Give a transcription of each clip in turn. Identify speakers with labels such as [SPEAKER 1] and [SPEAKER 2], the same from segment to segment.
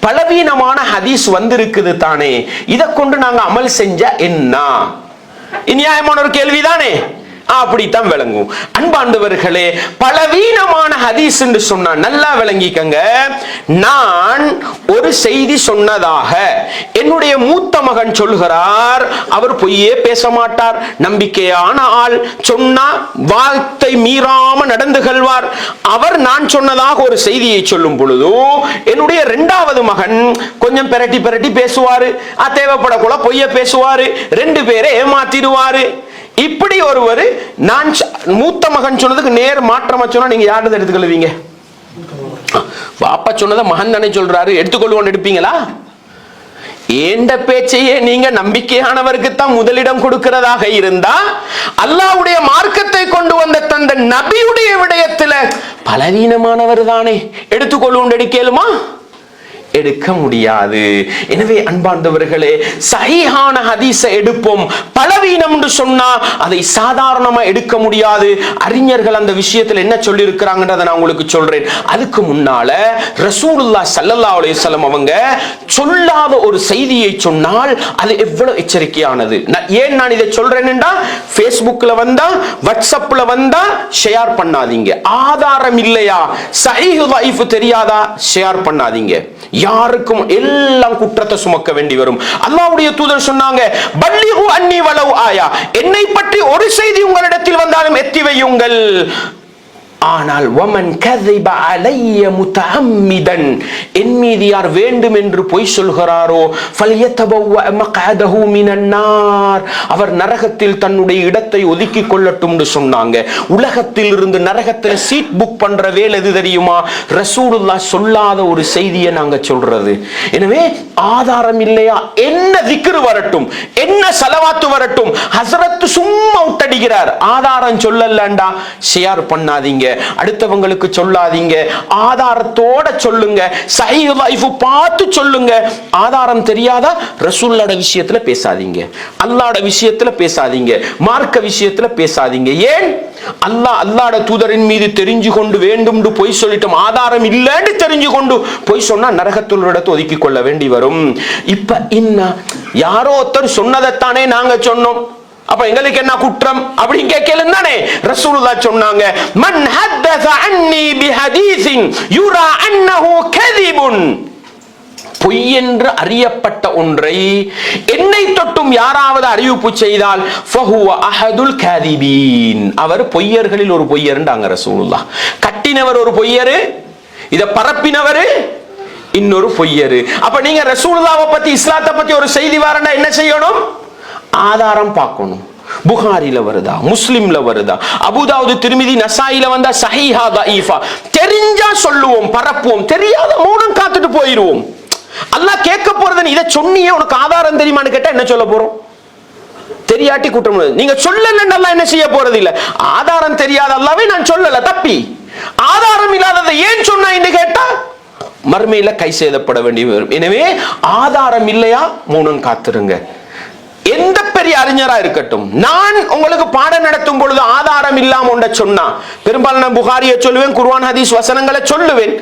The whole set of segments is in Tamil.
[SPEAKER 1] பலவீனமான ஹதீஸ் வந்திருக்குது தானே, இதை கொண்டு நாங்க அமல் செஞ்ச என்ன? நியாயமான ஒரு கேள்விதானே. அப்படித்தான் விளங்கும். அன்பாண்டவர்களே, பலவீனமான ஹதீஸ் என்று சொன்னா நல்லா விளங்கிக்கங்க. நான் ஒரு செய்தி சொன்னதாக என்னுடைய மூத்த மகன் சொல்கிறார், அவர் பொய்யே பேச மாட்டார், நம்பிக்கையான ஆள், சொன்னா வார்த்தை மீறாம நடந்து கொள்வார். அவர் நான் சொன்னதாக ஒரு செய்தியை சொல்லும் பொழுது என்னுடைய இரண்டாவது மகன் கொஞ்சம் பிரட்டி பிரட்டி பேசுவாரு, தேவைப்படக்கூட பொய்ய பேசுவாரு, ரெண்டு பேரை ஏமாத்திடுவாரு. இப்படி ஒருவர் நான் மூத்த மகன் சொன்னதுக்கு நேர் மாற்றமா சொன்னா நீங்க யார்கிட்ட எடுத்துக்கொள்வீங்க? பாப்பா சொன்னதை மகன் தானே சொல்றாரு, எடுத்துக்கொள்வோன்னு எடுப்பீங்களா? ஏண்ட பேச்சையே நீங்க நம்பிக்கையானவருக்கு தான் முதலிடம் கொடுக்கிறதாக இருந்தா, அல்லாஹ்வுடைய மார்க்கத்தை கொண்டு வந்த தந்த நபியுடைய விடயத்துல பலவீனமானவர் தானே எடுத்துக்கொள்வோன்னு எடுக்கலுமா? எடுக்க முடியாது. எனவே அன்பார்ந்தவர்களே, சஹீஹான ஹதீஸை எடுப்போம். பலவீனம் என்று சொன்னா அதை சாதாரணமா எடுக்க முடியாது. அறிஞர்கள் அந்த விஷயத்தில் என்ன சொல்லி இருக்கிறாங்கன்றதை நான் உங்களுக்கு சொல்றேன். அதுக்கு முன்னால ரசூலுல்லாஹ் ஸல்லல்லாஹு அலைஹி வஸல்லம் அவங்க சொல்லாத ஒரு செய்தியை சொன்னால் அது எவ்வளவு எச்சரிக்கையானது. ஏன் நான் இதை சொல்றேன்னா, ஃபேஸ்புக்ல வந்தா வாட்ஸ்அப்ல வந்தா ஷேர் பண்ணாதீங்க. ஆதாரம் இல்லையா, சஹீஹ் தைஃப் தெரியாதா, ஷேர் பண்ணாதீங்க. யாருக்கும் எல்லாம் குற்றத்தை சுமக்க வேண்டி வரும். அல்லாஹ்வுடைய தூதர் சொன்னாங்க, பல்லிகு அன்னி வலவ் ஆயா, என்னை பற்றி ஒரு செய்தி உங்களிடத்தில் வந்தாலும் எத்தி வையுங்கள். ஆனால் வமன் கذب علي متعمدا, என் மீது யார் வேண்டும் என்று பொய் சொல்கிறாரோ فليتبوأ مقعده من النار, அவர் நரகத்தில் தன்னுடைய இடத்தை ஒதுக்கி கொள்ளட்டும் என்று சொன்னாங்க. உலகத்தில் இருந்து நரகத்தில் சீட் புக் பண்ற வேலை எது தெரியுமா? ரசூலுல்லாஹ் சொல்லாத ஒரு செய்தியை நாங்க சொல்றது. எனவே ஆதாரம் இல்லையா, என்ன திக்ர் வரட்டும், என்ன ஸலவாத்து வரட்டும், ஹஸ்ரத் சும்மா விட்டடிக்கிறார், ஆதாரம் சொல்லலண்டா ஷேர் பண்ணாதீங்க, அடுத்தவங்களுக்கு சொல்லாதீங்க, ஆதாரத்தோட சொல்லுங்க, சஹீஹ் லைஃப் பார்த்து சொல்லுங்க. ஆதாரம் தெரியாதா ரசூலுல்லாஹ் விஷயத்துல பேசாதீங்க, அல்லாஹ்வுடைய விஷயத்துல பேசாதீங்க, மார்க்க விஷயத்துல பேசாதீங்க. ஏன்? அல்லாஹ்வுடைய தூதரின் மீது தெரிஞ்சு கொண்டு வேண்டும் பொய் சொல்லிட்டோம், ஆதாரம் இல்லைன்னு தெரிஞ்சு கொண்டு பொய் சொன்னா நரகத்தில் இடத்தை ஒதுக்கி கொள்ள வேண்டி வரும். இப்ப என்ன, யாரோ ஒருத்தர் சொன்னதைத்தானே நாங்க சொன்னோம், அப்ப எங்களுக்கு என்ன குற்றம் அப்படின்னு கேட்கலாம் தானே. ரசூலுல்லாஹ் சொன்னாங்க, மன் ஹத்தஸ அன்னி பிஹதீஸின் யுரா அன்னஹு கதிபுன், பொய் என்று அறியப்பட்ட ஒன்றை என்னை தொட்டும் யாராவது அறிவிப்பு செய்தால் ஃபஹுவ அஹதுல் காதிபீன், அவர் பொய்யர்களில் ஒரு பொய்யர்ன்றாங்க ரசூலுல்லாஹ். கட்டினவர் ஒரு பொய்யரு, இத பரப்பினவர் இன்னொரு பொய்யரு. அப்ப நீங்க ரசூலுல்லாஹ்வை பத்தி, இஸ்லாத்தை பத்தி ஒரு செய்தி வரனா என்ன செய்யணும்? ஆதாரம் பார்க்கணும். புகாரில வருதா, முஸ்லிம்ல வருதா, அபூதாவுது, திர்மிதி, நசாயில வந்தா சஹீஹா தஈஃபா, தெரிஞ்சா சொல்லுவோம், பரப்புவோம், தெரியாத மௌனம் காத்துட்டு போயிடுவோம். அல்லாஹ் கேட்க போறது, இதை சொன்னியே உனக்கு ஆதாரம் தெரியுமான்னு கேட்டா என்ன சொல்ல போறோம்? தெரியாட்டி குற்றம். நீங்க சொல்லலன்னு அல்லாஹ் என்ன செய்ய போறது இல்ல. ஆதாரம் தெரியாத அல்லாஹ்வே நான் சொல்லல தப்பி, ஆதாரம் இல்லாததை ஏன் சொன்னா என்று கேட்டா மறுமையில கை சேதப்பட வேண்டி வரும். எனவே ஆதாரம் இல்லையா மௌனம் காத்துருங்க. எந்த பெரிய அறிஞரா இருக்கட்டும், நான் உங்களுக்கு பாடம் நடத்தும் பொழுது ஆதாரம் இல்லாம ஒன்றை சொன்னா, பெரும்பாலும் நான் புகாரியை சொல்லுவேன், குர்ஆன் ஹதீஸ் வசனங்களை சொல்லுவேன்,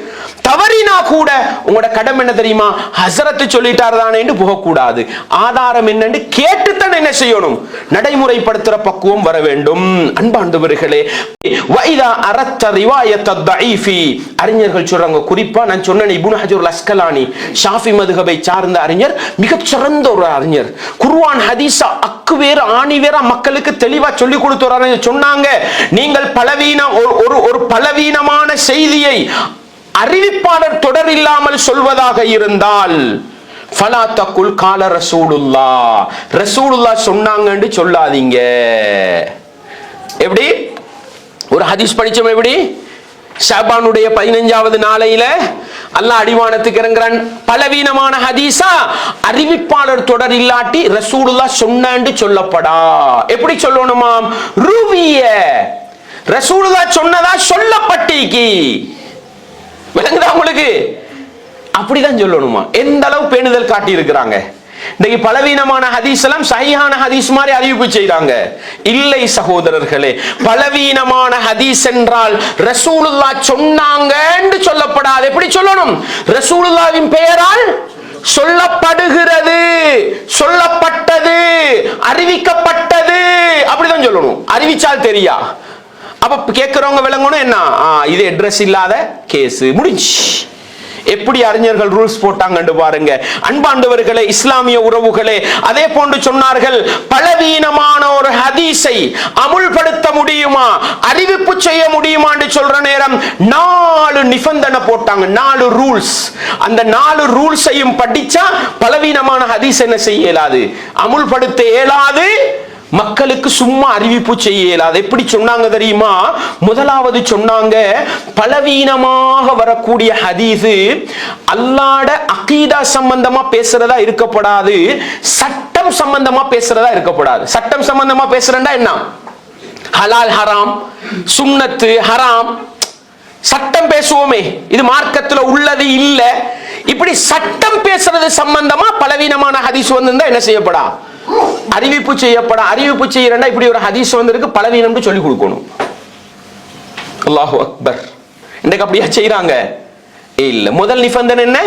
[SPEAKER 1] தவறினா கூட உங்களோட கடமை என்ன தெரியுமா? ஹஸரத் சொல்லிட்டார் தானே என்று போகக்கூடாது. ஆதாரம் என்னன்னு கேட்டுத்தான் என்ன செய்யணும், நடைமுறைப்படுத்துற பக்குவம் வர வேண்டும். அன்பாண்டவர்களே, வைதா அரத்த ரிவாயத் தஈஃபி, அறிஞர்கள் சொல்றாங்க, குறிப்பா நான் சொன்ன இப்னு ஹஜர் அஸ்கலானி ஷாஃபி மதுஹபை சார்ந்த அறிஞர், மிகச் சிறந்த ஒரு அறிஞர், குர்ஆன் ஹதீஸா அக்கு வேற ஆணி வேற மக்களுக்கு தெளிவா சொல்லி கொடுத்து சொன்னாங்க. நீங்கள் ஒரு பலவீனமான செய்தியை அறிவிப்பாளர் தொடர் இல்லாமல் சொல்வதாக இருந்தால் ஃபலா தகுல் கால ரசூலுல்லாஹ், ரசூலுல்லாஹ் சொன்னாங்கன்னு சொல்லாதீங்க. எப்படி ஒரு ஹதீஸ் படிச்சோம், எப்படி ஷாபானுடைய 15வது நாளையில அல்லாஹ் அடிவானத்துக்கு இறங்குறான், பலவீனமான ஹதீஸா அறிவிப்பாளர் தொடர் இல்லாட்டி ரசூலுல்லாஹ் சொன்னான்னு சொல்லப்படா. எப்படி சொல்லணுமாம்? ருவிய, ரசூலுல்லாஹ் சொன்னதா சொல்லப்பட்டிக்கு. விளங்குதா உங்களுக்கு? அப்படிதான் சொல்லணுமா? எந்த அளவு பேணுதல் காட்டி இருக்கிறாங்க. இன்னைக்கு பலவீனமான ஹதீஸ் எல்லாம் சஹீஹான ஹதீஸ் மாதிரி அறிவிப்பு செய்றாங்க. இல்லை சகோதரர்களே, பலவீனமான ஹதீஸ் என்றால் ரசூலுல்லாஹ் சொன்னாங்க என்று சொல்லப்படாது. எப்படி சொல்லணும்? ரசூலுல்லாஹ்வின் பெயரால் சொல்லப்படுகிறது, சொல்லப்பட்டது, அறிவிக்கப்பட்டது, அப்படிதான் சொல்லணும். அறிவிச்சால் தெரியா? அப்ப கேட்கிறவங்க விளங்கணும் என்ன, இது அட்ரஸ் இல்லாத கேஸ் முடிஞ்சு. எப்படி அறிஞர்கள் ரூல்ஸ் போட்டாங்க பாருங்க. அன்பாண்டவர்களே, இஸ்லாமிய உறவுகளே, அதே போன்று சொன்னார்கள், பலவீனமான ஒரு ஹதீஸை அமுல்படுத்த முடியுமா, அறிவிப்பு செய்ய முடியுமா என்று சொல்ற நேரம் 4 நிபந்தனை போட்டாங்க, 4 ரூல்ஸ். அந்த 4 ரூல்ஸையும் படிச்சா பலவீனமான ஹதீஸ் என்ன செய்ய இயலாது, அமுல்படுத்த இயலாது, மக்களுக்கு சும்மா அறிவிப்பு செய்ய இயலாது. எப்படி சொன்னாங்க தெரியுமா? முதலாவது சொன்னாங்க, பலவீனமாக வரக்கூடிய ஹதீஸ் அல்லாஹ்ட அகீதா சம்பந்தமா பேசுறதா இருக்கப்படாது, சட்டம் சம்பந்தமா பேசுறதா இருக்கப்படாது. சட்டம் சம்பந்தமா பேசுறா என்ன? ஹலால் ஹராம், சுன்னத்து ஹராம், சட்டம் பேசுவோமே, இது மார்க்கத்துல உள்ளது இல்ல, இப்படி சட்டம் பேசுறது சம்பந்தமா பலவீனமான ஹதீஸ் வந்திருந்தா என்ன செய்யப்படா, அறிவிப்பு செய்யப்பட. அறிவிப்பு செய்யறா இப்படி ஒரு ஹதீஸ் வந்திருக்கு, பலவீனம் சொல்லி கொடுக்கணும். அல்லாஹு அக்பர். இன்னைக்கு அப்படியா செய்யறாங்க? இல்ல. முதல் நிபந்தனை என்ன?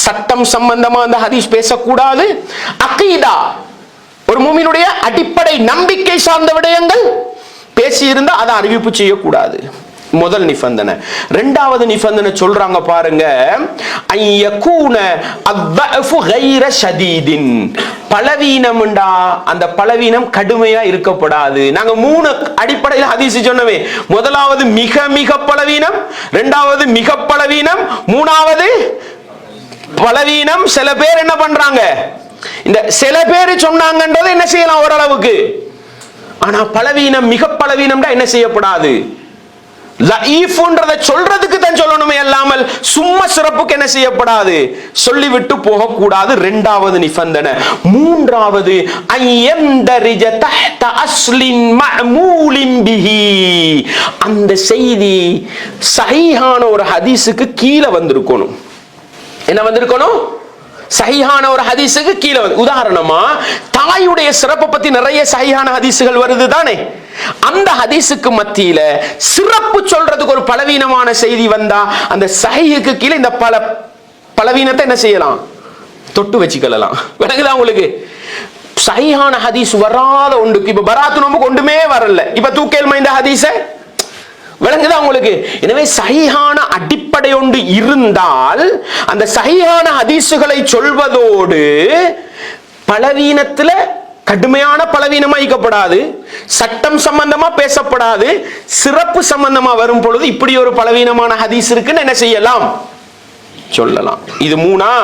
[SPEAKER 1] சட்டம் சம்பந்தமா அந்த ஹதீஸ் பேசக்கூடாது. அகீதா, ஒரு முஃமினுடைய அடிப்படை நம்பிக்கை சார்ந்த விடயங்கள் பேசி இருந்தா அதை அறிவிப்பு செய்யக்கூடாது. முதல் நிபந்தனை. இரண்டாவது நிபந்தனை சொல்றாங்க பாருங்க, ஐயகூன அத்ஃபு கைர ஷதீதின், பலவீனம்டா அந்த பலவீனம் கடுமையா இருக்கப்படாது. நாங்க 3 அடிப்படையில் ஹதீஸ் சொன்னவே. முதலாவது மிக மிக பலவீனம், இரண்டாவது மிக பலவீனம், மூணாவது பலவீனம். சில பேர் என்ன பண்றாங்க, இந்த சில பேர் சொன்னாங்கன்றது என்ன செய்யலாம் ஓரளவுக்கு, ஆனா பலவீனம் மிக பலவீனம்டா என்ன செய்யப்படாது, லஈஃப்ன்றத சொல்றதுக்கு தான் சொல்லணுமே அல்லாமல் சும்மா சிறப்புக்கு என்ன செய்யப்படாது, சொல்லிவிட்டு போக கூடாது. இரண்டாவது நிபந்தனை. மூன்றாவது, ஐயந்தரிஜ தஹ்த அஸ்லின் மஅமூலின் பிஹி, அந்த செய்தி சஹீஹான ஒரு ஹதீஸுக்கு கீழே வந்திருக்கணும். என்ன வந்திருக்கணும்? சஹீஹான ஒரு ஹதீஸுக்கு கீழே. உதாரணமா, தாயுடைய சிறப்பை பத்தி நிறைய சஹீஹான ஹதீஸுகள் வருது தானே, அந்த ஹதீஸுக்கு மத்தியில சிறப்பு சொல்றதுக்கு ஒரு பலவீனமான செய்தி வந்தா அந்த சஹீஹுக்கு கீழே இந்த பலவீனத்தை என்ன செய்யலாம், தொட்டு வச்சுக்கலாம். விளங்குதா உங்களுக்கு? சஹீஹான ஹதீஸ் வராத ஒன்றுக்கு, இப்ப பராத்து நோம்புக்கு ஒன்றுமே வரல, இப்ப தூக்கேல்மா இந்த ஹதீஸ, விளங்குதா உங்களுக்கு? எனவே சஹீஹான அடிப்படை ஒன்று இருந்தால் அந்த சஹீஹான ஹதீஸுகளை சொல்வதோடு பலவீனத்துல கடுமையான பலவீனமாக்கப்படாது, சட்டம் சம்பந்தமா பேசப்படாது, சிறப்பு சம்பந்தமா வரும் பொழுது இப்படி ஒரு பலவீனமான ஹதீஸ் இருக்குன்னு என்ன செய்யலாம், சொல்லலாம். இது 3.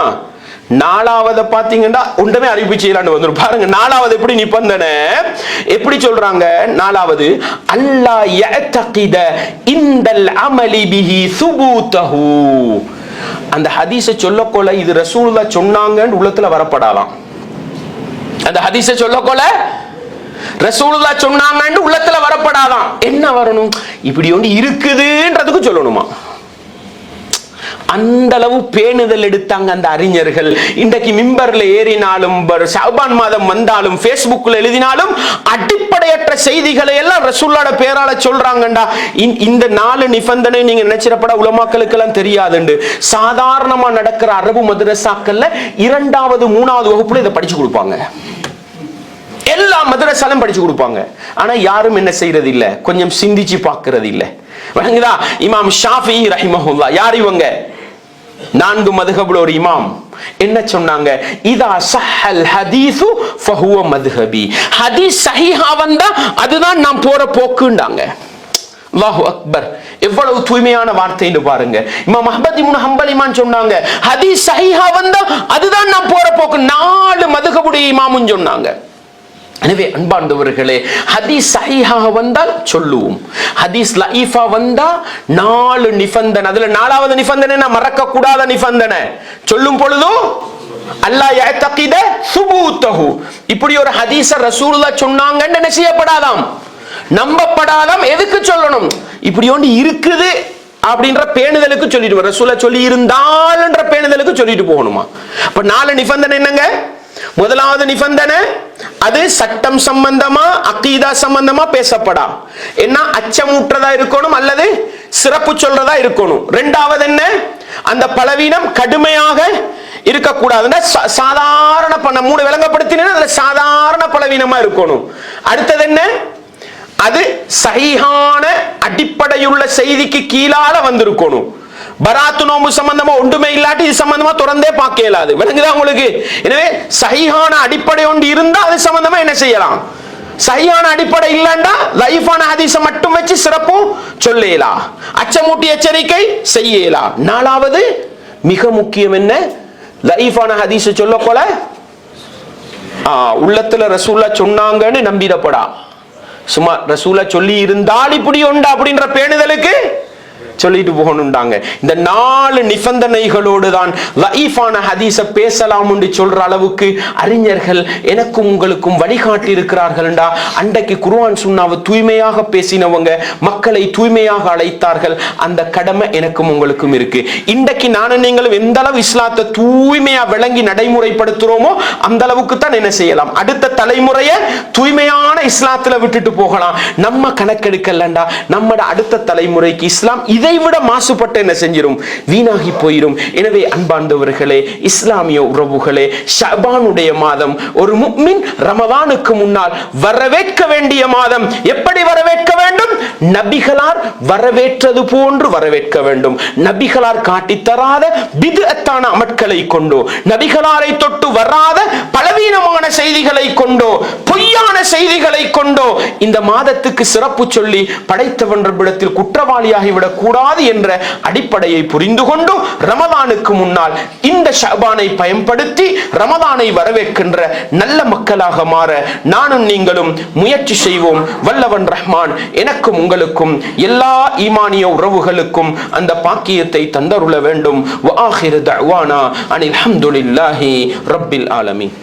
[SPEAKER 1] நாலாவது பாத்தீங்கன்னா ஒன்றுமே அறிவிப்பு செய்யலான்னு வந்துடும் பாருங்க. நாலாவது எப்படி நிபந்தனை, எப்படி சொல்றாங்க? நாலாவது, அல்லா யஅதகித இன்தல் அமலி பிஹி சுபூதஹு, அந்த ஹதீஸை சொல்லக்கொள்ள இது ரசூலுல்லாஹ் சொன்னாங்கன்னு உள்ளத்துல வரப்படாதாம். அந்த ஹதீஸை சொல்லக்கொள்ள ரசூலுல்லாஹ் சொன்னாங்கன்னு உள்ளத்துல வரப்படாதாம். என்ன வரணும்? இப்படி ஒன்று இருக்குதுன்றதுக்கு சொல்லணுமா. அந்த அளவு பேணுதல் எடுத்தாங்க அந்த அறிஞர்கள். இன்றைக்கு மிம்பர்ல ஏறினாலும், ஷஅபான் மாதம் வந்தாலும், ஃபேஸ்புக்ல எழுதினாலும் அடிப்படையற்ற செய்திகளை எல்லாம் ரசூலுல்லாஹ்வோட பேரால சொல்றாங்கடா. இந்த 4 நிபந்தனை நீங்க நினைச்சிரப்பட உலமாக்களுக்கு எல்லாம் தெரியாதுண்டு. சாதாரணமா நடக்கிற அரபு மதரசாக்கள்ல 2வது 3வது வகுப்புல இதை படிச்சு கொடுப்பாங்க. எல்லா மதரசாலும் படிச்சு கொடுப்பாங்க. ஆனா யாரும் என்ன செய்யறது இல்ல, கொஞ்சம் சிந்திச்சு பார்க்கிறது இல்ல. வணங்குதா? இமாம் ஷாஃபி ரஹிமஹுல்லாஹ், யார் இவங்க? 4 மதுஹப்ல ஒரு இமாம். என்ன சொன்னாங்க? இதா ஸஹல் ஹதீஸு ஃபஹுவ மதுஹபி, ஹதீஸ் சஹீஹா வந்தா அதுதான் நான் போற போக்குண்டாங்க. அல்லாஹு அக்பர். எவ்வளவு தூய்மையான வார்த்தைன்னு பாருங்க. இமாம் அஹ்மத் இப்னு ஹம்பல் இமாம் சொன்னாங்க, ஹதீஸ் சஹீஹா வந்தா அதுதான் நான் போற போக்கு. 4 மதுஹபுடைய இமாமும் சொன்னாங்க. எனவே அன்பார்ந்தவர்களே, ஹதீஸ் சஹீஹா வந்தால் சொல்லுவோம், ஹதீஸ் லஈஃபா வந்தா 4 நிபந்தனை. அதுல 4வது நிபந்தனை மறக்க கூடாத நிபந்தனை. சொல்லும் பொழுது அல்லா யஅதகித சுபூதஹு, இப்படி ஒரு ஹதீஸ ரசூலுல்லாஹ் சொன்னாங்கன்னு என்ன செய்யப்படாதாம், நம்பப்படாதாம். எதுக்கு சொல்லணும்? இப்படி ஒன்று இருக்குது அப்படின்ற பேணுதலுக்கு சொல்லிட்டு, ரசூலுல்லாஹ் சொல்லி இருந்தால்ன்ற பேணுதலுக்கு சொல்லிட்டு போகணுமா. அப்ப 4 நிபந்தனை என்னங்க? முதலாவது நிபந்தனை, அது சட்டம் சம்பந்தமா அகீதா சம்பந்தமா பேசப்படா, என்ன அச்சமூற்றதா இருக்கணும் அல்லது சிறப்பு சொல்றதா இருக்கணும். இரண்டாவது என்ன, அந்த பலவீனம் கடுமையாக இருக்கக்கூடாது, சாதாரண மூணு விளங்கப்படுத்தினா அதுல சாதாரண பலவீனமா இருக்கணும். அடுத்தது என்ன, அது சஹீஹான அடிப்படையுள்ள செய்திக்கு கீழால வந்திருக்கணும். பராத்து நோம்பு சம்பந்தமா ஒன்றுமே இல்லாட்டி இது சம்பந்தமா தொடர்ந்தே பார்க்க இயலாது. விளங்குதா உங்களுக்கு? எனவே சஹீஹான அடிப்படை ஒன்று இருந்தா அது சம்பந்தமா என்ன செய்யலாம். சஹீஹான அடிப்படை இல்லண்டா லைஃபான ஹதீஸை மட்டும் வச்சு சிறப்பும் சொல்லலாம், அச்சமூட்டி எச்சரிக்கை செய்யலாம். நாலாவது மிக முக்கியம் என்ன, லைஃபான ஹதீஸை சொல்ல போல உள்ளத்துல ரசூல்லா சொன்னாங்கன்னு நம்பிடப்படா, சும்மா ரசூலா சொல்லி இருந்தால் இப்படி உண்டா அப்படின்ற பேணுதலுக்கு சொல்லிட்டு போகணும்டாங்க. இந்த 4 நிபந்தனைகளோடு தான் லைஃபான ஹதீஸை பேசலாம் என்று சொல்ற அளவுக்கு அறிஞர்கள் எனக்கும் உங்களுக்கும் வழிகாட்டி இருக்கிறார்கள்டா. அன்றைக்கு குர்ஆன் சுன்னாவை தூய்மையாக பேசினவங்க மக்களை தூய்மையாக அழைத்தார்கள். அந்த கடமை எனக்கும் உங்களுக்கும் இருக்கு. இன்றைக்கு நானும் நீங்களும் எந்த அளவு இஸ்லாத்தை தூய்மையா விளங்கி நடைமுறைப்படுத்துறோமோ அந்த அளவுக்கு தான் என்ன செய்யலாம், அடுத்த தலைமுறையை தூய்மையான இஸ்லாத்துல விட்டுட்டு போகலாம். நம்ம கணக்கெடுக்கலண்டா நம்ம அடுத்த தலைமுறைக்கு இஸ்லாம் இதை விட மாசுபட்டு என்ன செஞ்சிரும், வீணாகி போயிரும். எனவே அன்பார்ந்தவர்களே, இஸ்லாமிய உறவுகளே, ஷஅபானுடைய மாதம் ஒரு முஃமின் ரமதானுக்கு முன்னால் வரவேற்க வேண்டிய மாதம். எப்படி வரவேற்க வேண்டும்? நபிகளார் வரவேற்றது போன்று வரவேற்க வேண்டும். நபிகளார் காட்டித்தராத பித்அத்தான அமட்களை கொண்டோ, நபிகளாரை தொட்டு வராத பலவீனமான செய்திகளை கொண்டோ, பொய்யான செய்திகளை கொண்டோ இந்த மாதத்துக்கு சிறப்பு சொல்லி படைத்தவனிடத்தில் குற்றவாளியாகிவிடக் கூடாது என்ற அடிப்படையை புரிந்து கொண்டு ரமதானுக்கு முன்னால் இந்த ஷஅபானை பயன்படுத்தி ரமதானை வரவேற்கின்ற நல்ல மக்களாக மாற நானும் நீங்களும் முயற்சி செய்வோம். வல்லவன் ரஹ்மான் எனக்கும் உங்களுக்கும் எல்லா ஈமானிய உறவுகளுக்கும் அந்த பாக்கியத்தை தந்தருள வேண்டும். வ ஆகிரு தஅவானா அனில் ஹம்துலில்லாஹி ரப்பில் ஆலமீன்.